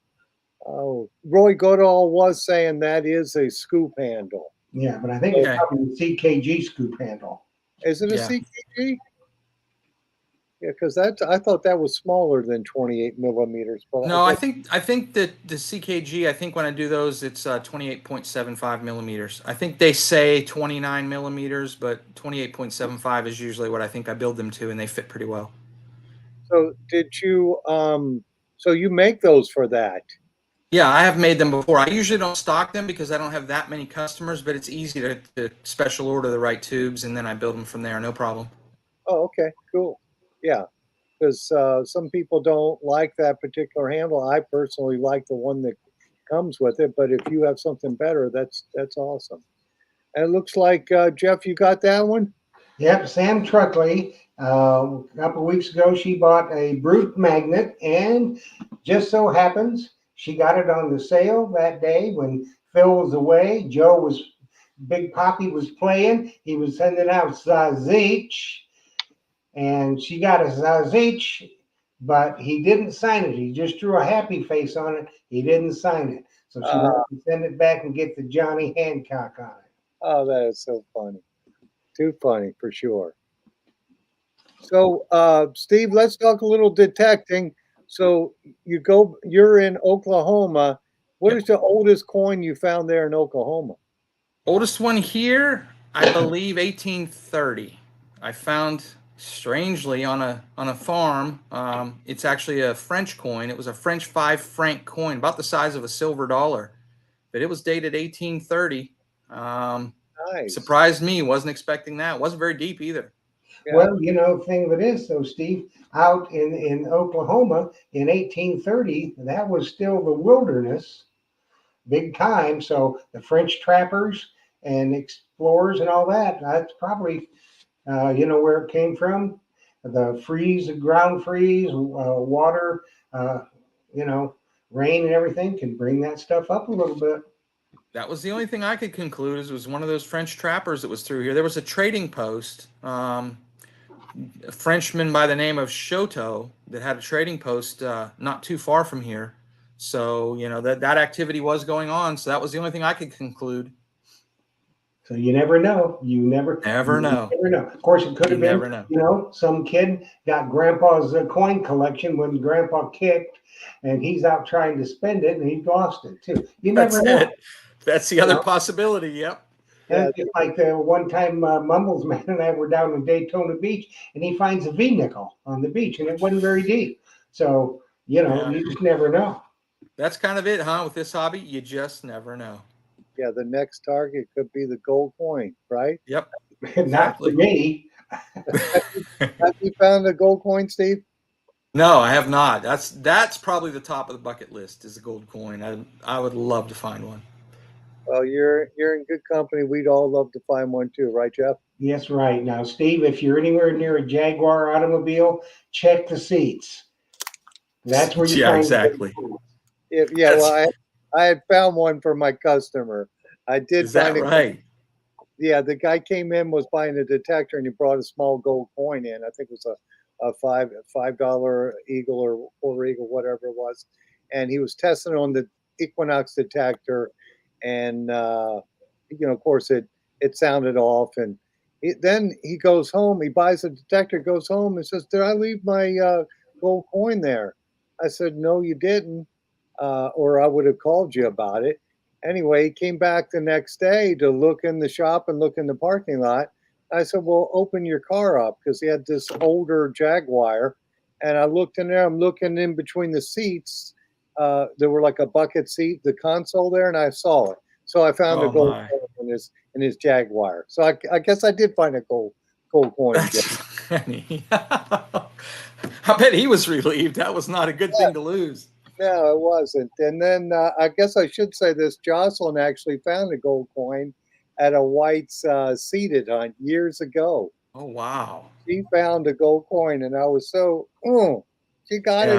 Roy Goodall was saying that is a scoop handle. Yeah, but I think it's Okay. probably the CKG scoop handle. Is it a Yeah. CKG? Yeah, because I thought that was smaller than 28 millimeters, but I No, I guess think that the CKG. I think when I do those, it's 28.75 millimeters. I think they say 29 millimeters, but 28.75 is usually what I think I build them to, and they fit pretty well. so. Did you so you make those for that? Yeah, I have made them before. I usually don't stock them because I don't have that many customers, but it's easy to special order the right tubes, and then I build them from there, no problem. Oh, okay, cool. Yeah, because some people don't like that particular handle. I personally like the one that comes with it, but if you have something better, that's awesome. And it looks like Jeff, you got that one. Yep, Sam Truckley. A couple weeks ago, she bought a brute magnet, and just so happens she got it on the sale that day when Phil was away. Big Poppy was playing. He was sending out Zazich, and she got a Zazich, but he didn't sign it. He just drew a happy face on it. He didn't sign it. So she Uh, wanted to send it back and get the Johnny Hancock on it. oh, that is so funny. Too funny for sure. So, Steve, let's talk a little detecting. So, you're in Oklahoma. What Yep. is the oldest coin you found there in Oklahoma? Oldest one here, I believe 1830. I found strangely on a farm. It's actually a French coin. It was a French 5 franc coin, about the size of a silver dollar, but it was dated 1830. Um, Nice. Surprised me. Wasn't expecting that. Wasn't very deep either. Yeah. Well, the thing of it is, though, Steve, out in Oklahoma in 1830, that was still the wilderness, big time. So the French trappers and explorers and all that, that's probably, where it came from. The ground freeze, water, uh, you know, rain and everything can bring that stuff up a little bit. That was the only thing I could conclude is it was one of those French trappers that was through here. There was a trading post. A Frenchman by the name of Choteau that had a trading post not too far from here. So, that activity was going on. So that was the only thing I could conclude. So you never know. You never Know. know. Of course, it could You have been, never know. some kid got grandpa's coin collection when grandpa kicked and he's out trying to spend it and he lost it too. You never know. It. That's the other possibility. Yep. And just like the one time Mumbles Man and I were down in Daytona Beach and he finds a V-nickel on the beach and it wasn't very deep. So, you just never know. That's kind of it, huh? With this hobby, you just never know. Yeah, the next target could be the gold coin, right? Yep. Not for me. Have you found a gold coin, Steve? No, I have not. That's probably the top of the bucket list is a gold coin. I would love to find one. Well, you're in good company. We'd all love to find one too, right, Jeff? Yes, right. Now, Steve, if you're anywhere near a Jaguar automobile, check the seats. That's where you find exactly. Well, I had found one for my customer. I did Is that find right? Yeah, the guy came in, was buying a detector, and he brought a small gold coin in. I think it was a $5 eagle or quarter eagle, whatever it was, and he was testing on the Equinox detector, and of course it sounded off, and then he goes home. He buys a detector, goes home, and says, "Did I leave my gold coin there?" I said, "No, you didn't, or I would have called you about it." Anyway, he came back the next day to look in the shop and look in the parking lot. I said, "Well, open your car up," because he had this older Jaguar. And I looked in there. I'm looking in between the seats. There were like a bucket seat, the console there, and I saw it. So I found a gold coin in his Jaguar. So I guess I did find a gold coin. That's funny. I bet he was relieved. That was not a good thing to lose. No, it wasn't. And then I guess I should say this: Jocelyn actually found a gold coin at a White's seated hunt years ago. Oh wow! She found a gold coin, and I was so, she got it,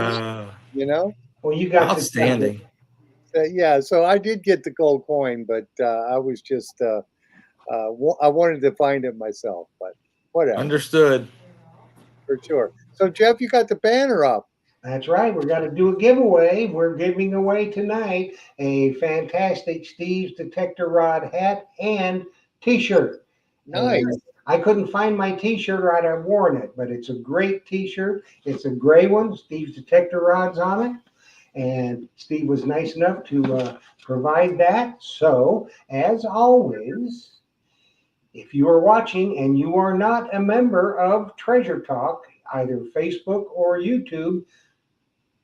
Well, you got outstanding. Yeah, so I did get the gold coin, but I was just I wanted to find it myself, but whatever. Understood. For sure. So Jeff, you got the banner up. That's right. We're going to do a giveaway. We're giving away tonight a fantastic Steve's Detector Rod hat and T-shirt. Nice. And I couldn't find my T-shirt or I'd have worn it, but it's a great T-shirt. It's a gray one. Steve's Detector Rod's on it. And Steve was nice enough to provide that. So, as always, if you are watching and you are not a member of Treasure Talk, either Facebook or YouTube,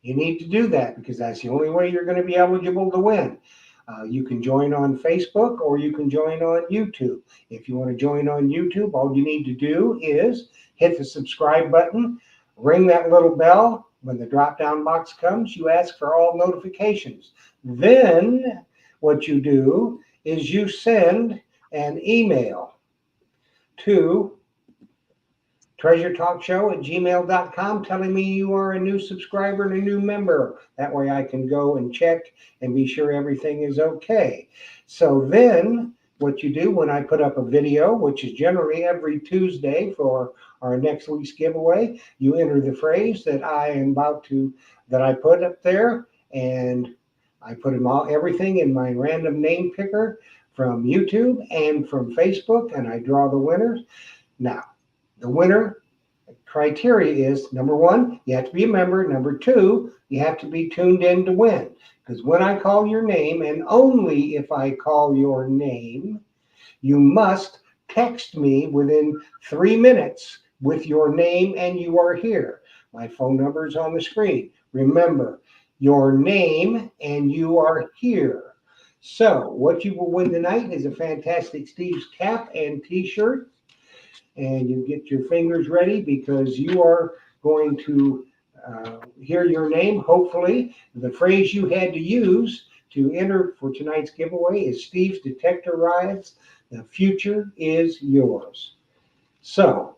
you need to do that because that's the only way you're going to be eligible to win. You can join on Facebook or you can join on YouTube. If you want to join on YouTube, all you need to do is hit the subscribe button, ring that little bell. When the drop-down box comes, you ask for all notifications. Then what you do is you send an email to treasuretalkshow@gmail.com telling me you are a new subscriber and a new member. That way I can go and check and be sure everything is okay. So then what you do when I put up a video, which is generally every Tuesday for our next week's giveaway, you enter the phrase that I put up there, and I put everything in my random name picker from YouTube and from Facebook, and I draw the winners. Now, the winner criteria is number one, you have to be a member. Number two, you have to be tuned in to win. Because when I call your name, and only if I call your name, you must text me within 3 minutes with your name and you are here. My phone number is on the screen. Remember, your name and you are here. So what you will win tonight is a fantastic Steve's cap and T-shirt. And you get your fingers ready because you are going to hear your name. Hopefully, the phrase you had to use to enter for tonight's giveaway is Steve's Detector Rides. The future is yours. So,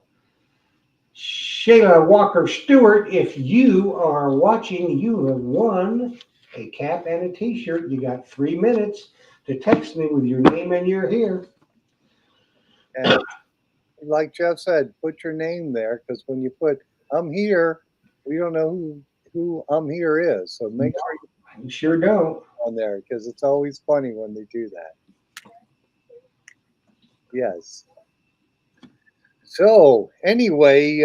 Shayla Walker Stewart, if you are watching, you have won a cap and a T-shirt. You got 3 minutes to text me with your name and you're here. And like Jeff said, put your name there because when you put "I'm here," we don't know who "I'm here" is. So make sure You sure don't. on there because it's always funny when they do that. Yes. So anyway,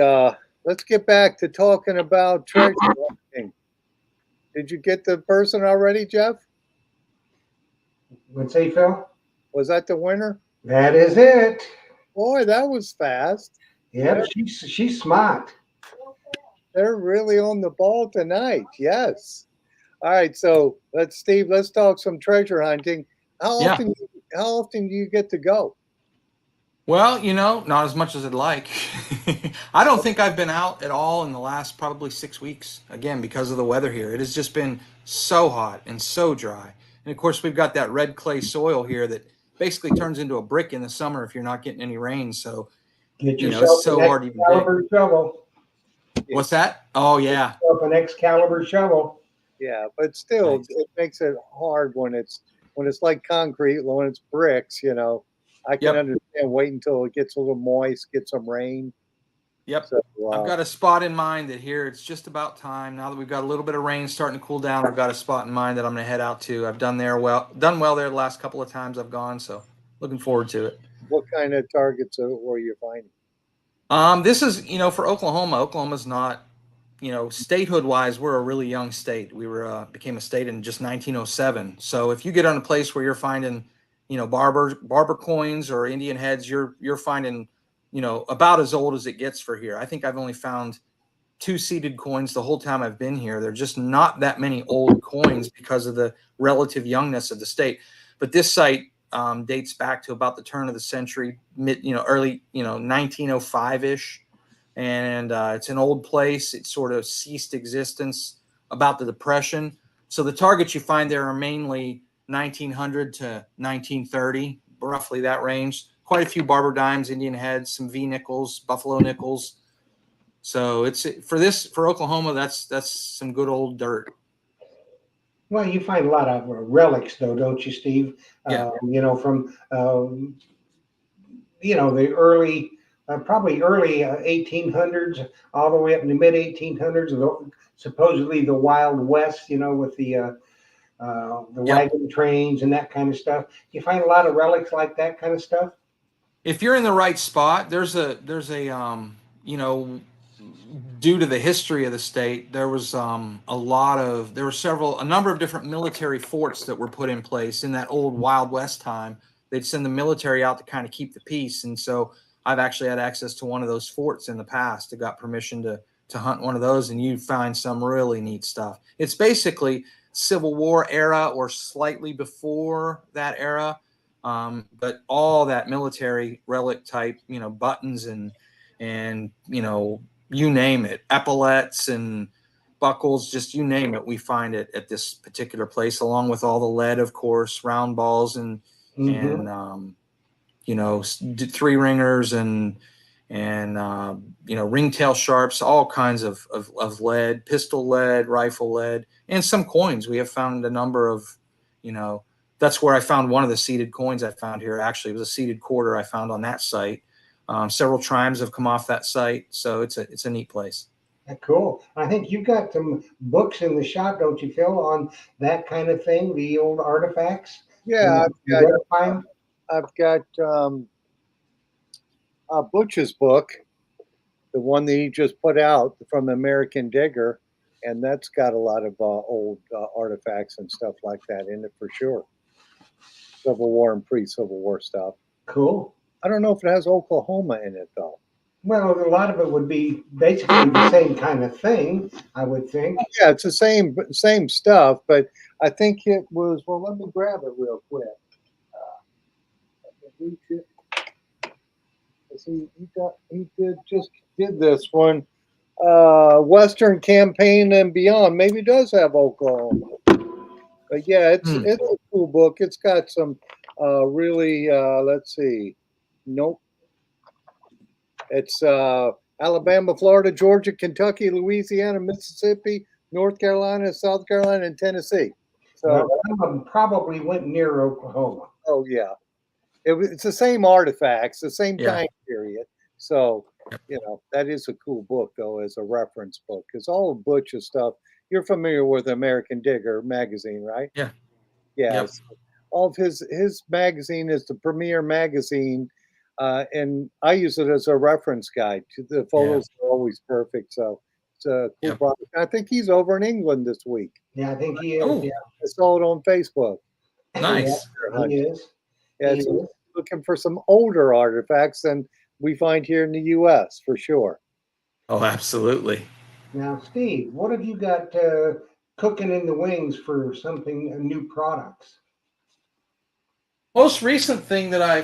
let's get back to talking about treasure hunting. Did you get the person already, Jeff? What'd say, Phil? Was that the winner? That is it. Boy, that was fast. Yep, she's smart. They're really on the ball tonight. Yes. All right. So let's talk some treasure hunting. How Yeah. often how often do you get to go? Well, not as much as I'd like. I don't think I've been out at all in the last probably 6 weeks, again, because of the weather here. It has just been so hot and so dry. And of course, we've got that red clay soil here that basically turns into a brick in the summer if you're not getting any rain. So, Get it's yourself an so hard to even dig. Excalibur shovel. What's that? Oh, Get yeah. yourself an Excalibur shovel. Yeah, but still, Nice. it makes it hard when it's like concrete, when it's bricks. I can Yep. understand waiting until it gets a little moist, get some rain. Yep. So I've got a spot in mind that here it's just about time. Now that we've got a little bit of rain starting to cool down, I've got a spot in mind that I'm going to head out to. I've done well there the last couple of times I've gone, so looking forward to it. what kind of targets were you finding? This is, for Oklahoma. Oklahoma's not, statehood wise, we're a really young state. We became a state in just 1907. So if you get on a place where you're finding, barber coins or Indian heads, you're finding, about as old as it gets for here. I think I've only found two seeded coins the whole time I've been here. There are just not that many old coins because of the relative youngness of the state. But this site dates back to about the turn of the century, early, 1905 ish. And it's an old place. It sort of ceased existence about the Depression. So the targets you find there are mainly 1900 to 1930, roughly that range. Quite a few barber dimes, Indian heads, some V nickels, buffalo nickels. So it's for Oklahoma. That's some good old dirt. Well, you find a lot of relics, though, don't you, Steve? Yeah. From the early, probably early 1800s, all the way up in the mid 1800s. Supposedly the Wild West, with the Yep. wagon trains and that kind of stuff. You find a lot of relics like that kind of stuff. If you're in the right spot, there's a due to the history of the state, there was a number of different military forts that were put in place in that old Wild West time. They'd send the military out to kind of keep the peace, and so I've actually had access to one of those forts in the past. I got permission to hunt one of those, and you find some really neat stuff. It's basically Civil War era or slightly before that era, but all that military relic type, buttons and you name it, epaulets and buckles, just you name it, we find it at this particular place, along with all the lead, of course, round balls and Mm-hmm. three ringers and ringtail sharps, all kinds of lead, pistol lead, rifle lead, and some coins. We have found a number of, that's where I found one of the seeded coins I found here. Actually, it was a seeded quarter I found on that site. Several triumphs have come off that site, so it's a neat place. Cool. I think you've got some books in the shop, don't you, Phil, on that kind of thing, the old artifacts? Yeah, Identify them? I've got Butch's book, the one that he just put out from American Digger, and that's got a lot of old artifacts and stuff like that in it for sure. Civil War and pre-Civil War stuff. Cool. I don't know if it has Oklahoma in it though. Well, a lot of it would be basically the same kind of thing, I would think. Yeah, it's the same stuff, but I think it was. Well, let me grab it real quick. He did this one. Western Campaign and Beyond. Maybe it does have Oklahoma. But yeah, it's a cool book. It's got some really. Let's see. Nope. It's Alabama, Florida, Georgia, Kentucky, Louisiana, Mississippi, North Carolina, South Carolina, and Tennessee. So, Well, some of them probably went near Oklahoma. oh yeah, it's the same artifacts, the same Yeah. time period. So, that is a cool book though, as a reference book, because all of Butch's stuff, you're familiar with American Digger magazine, right? Yeah. Yep. Yes. All of his magazine is the premier magazine, and I use it as a reference guide. The Yeah. photos are always perfect, so it's a cool Yep. product. I think he's over in England this week. Yeah, I think he is. Oh, Yeah, I saw it on Facebook. yeah, nice. he is. Yeah, He so is. looking for some older artifacts than we find here in the U.S. for sure. Oh, absolutely. Now, Steve, what have you got cooking in the wings for something new products? Most recent thing that I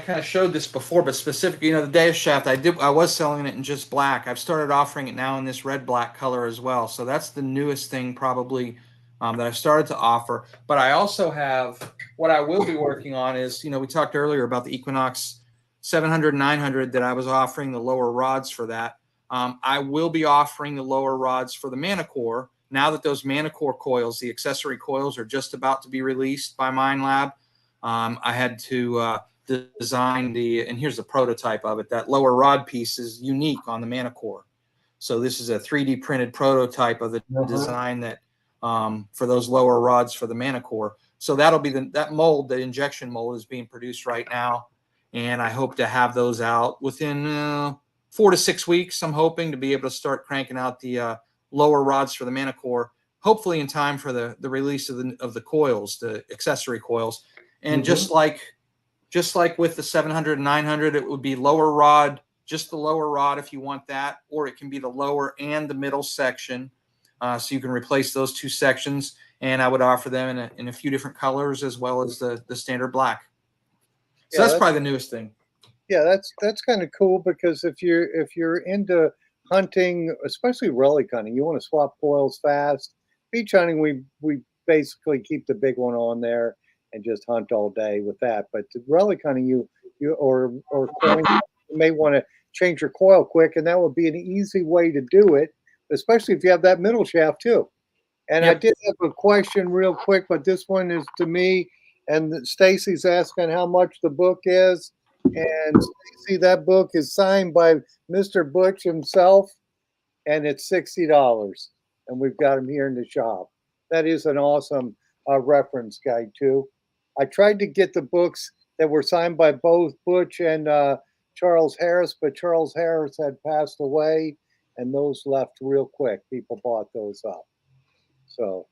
kind of showed this before, but specifically, the Deus shaft, I was selling it in just black. I've started offering it now in this red black color as well. So that's the newest thing probably that I've started to offer. But I also have what I will be working on is, we talked earlier about the Equinox 700, 900 that I was offering the lower rods for that. I will be offering the lower rods for the Manicore now that those Manicore coils, the accessory coils, are just about to be released by Mind I had to design and here's the prototype of it. That lower rod piece is unique on the Manicore. So this is a 3D printed prototype of the design that for those lower rods for the Manicore. So that'll be that mold, the injection mold, is being produced right now, and I hope to have those out within 4 to 6 weeks. I'm hoping to be able to start cranking out the lower rods for the Manicore, hopefully in time for the release of the coils, the accessory coils. And just like with the 700 and 900, it would be lower rod, just the lower rod if you want that, or it can be the lower and the middle section. So you can replace those two sections, and I would offer them in a few different colors as well as the standard black. So Yeah, that's probably the newest thing. Yeah, that's kind of cool because if you're into hunting, especially relic hunting, you want to swap coils fast. Beach hunting, we basically keep the big one on there and just hunt all day with that. But the relic hunting, you or coin, you may want to change your coil quick, and that would be an easy way to do it, especially if you have that middle shaft too. And I Yep. did have a question real quick, but this one is to me. And Stacy's asking how much the book is. And Stacy, that book is signed by Mr. Butch himself, and it's $60. And we've got him here in the shop. That is an awesome reference guide too. I tried to get the books that were signed by both Butch and Charles Harris, but Charles Harris had passed away, and those left real quick. People bought those up. So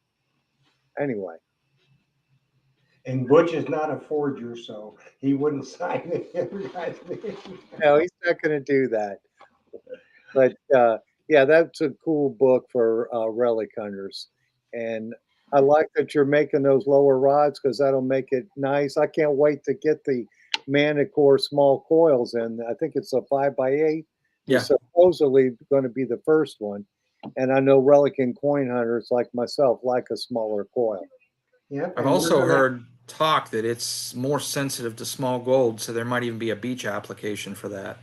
anyway, And Butch is not a forger, so he wouldn't sign it. Every guy's name. no, he's not going to do that. But yeah, that's a cool book for relic hunters, and I like that you're making those lower rods because that'll make it nice. I can't wait to get the Manicore small coils in. I think it's a 5x8. Yeah. It's supposedly going to be the first one, and I know relic and coin hunters like myself like a smaller coil. Yep. I've and also we're gonna- heard talk that it's more sensitive to small gold, so there might even be a beach application for that.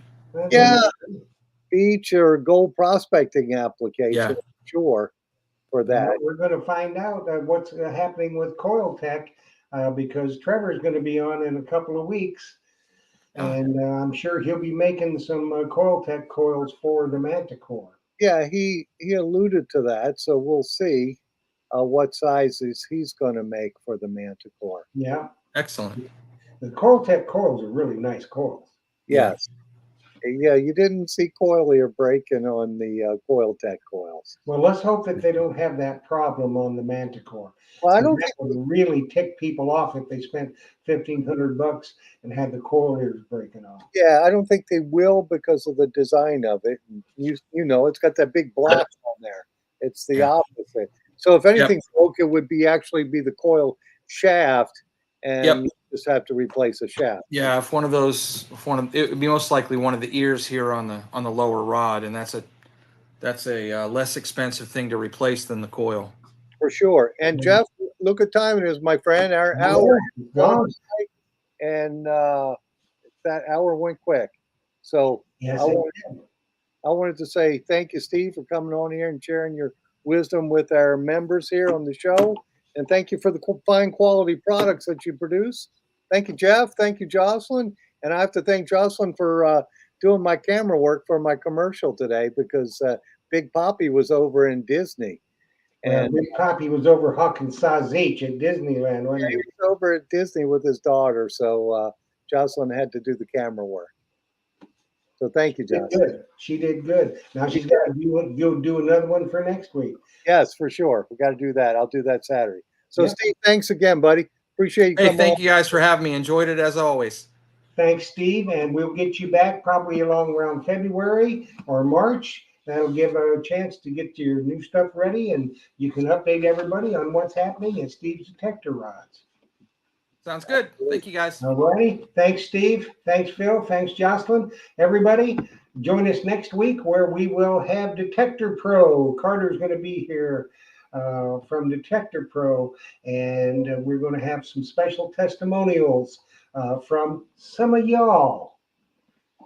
Yeah, beach or gold prospecting application, Yeah. sure, for that. We're going to find out what's happening with Coil Tech because Trevor's going to be on in a couple of weeks. And I'm sure he'll be making some Coil Tech coils for the Manticore. Yeah, he alluded to that, so we'll see what sizes he's going to make for the Manticore. Yeah. Excellent. The Coil Tech coils are really nice coils. Yeah. Yes. Yeah, you didn't see coilier breaking on the Coil Tech coils. Well, let's hope that they don't have that problem on the Manticore. Well, I So don't that think. would really tick people off if they spent $1,500 and had the coil ears breaking off. Yeah, I don't think they will because of the design of it. And you know, it's got that big block on there. It's the Yeah. opposite. So if anything broke, it would actually be the coil shaft, and Yep. you just have to replace a shaft. Yeah, it would be most likely one of the ears here on the lower rod, and that's a less expensive thing to replace than the coil. For sure. And Jeff, look at time it is, my friend. Our hour is gone, and that hour went quick. So Yes, I wanted to say thank you, Steve, for coming on here and sharing your wisdom with our members here on the show. And thank you for the fine quality products that you produce. Thank you, Jeff. Thank you, Jocelyn. And I have to thank Jocelyn for doing my camera work for my commercial today because Big Poppy was over in Disney. And Big Poppy was over hawking Sazich at Disneyland, yeah, wasn't he he? was over at Disney with his daughter, so Jocelyn had to do the camera work. So thank you, Did Jocelyn. good. She did good. Now she's got to do another one for next week. Yes, for sure. We got to do that. I'll do that Saturday. So, Yeah. Steve, thanks again, buddy. Appreciate you Hey, coming. thank you guys for having me. Enjoyed it as always. Thanks, Steve, and we'll get you back probably along around February or March. That'll give a chance to get your new stuff ready, and you can update everybody on what's happening at Steve's Detector Rods. Sounds good. Thank you guys. All righty. Thanks, Steve. Thanks, Phil. Thanks, Jocelyn. Everybody, join us next week where we will have Detector Pro. Carter's going to be here from Detector Pro, and we're going to have some special testimonials from some of y'all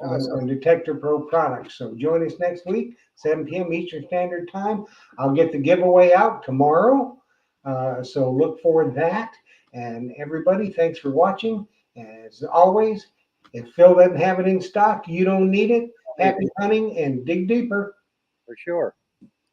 on Detector Pro products. So join us next week, 7 p.m. Eastern Standard Time. I'll get the giveaway out tomorrow, so look for that. And everybody, thanks for watching. As always, if Phil doesn't have it in stock, you don't need it. Happy hunting and dig deeper. For sure.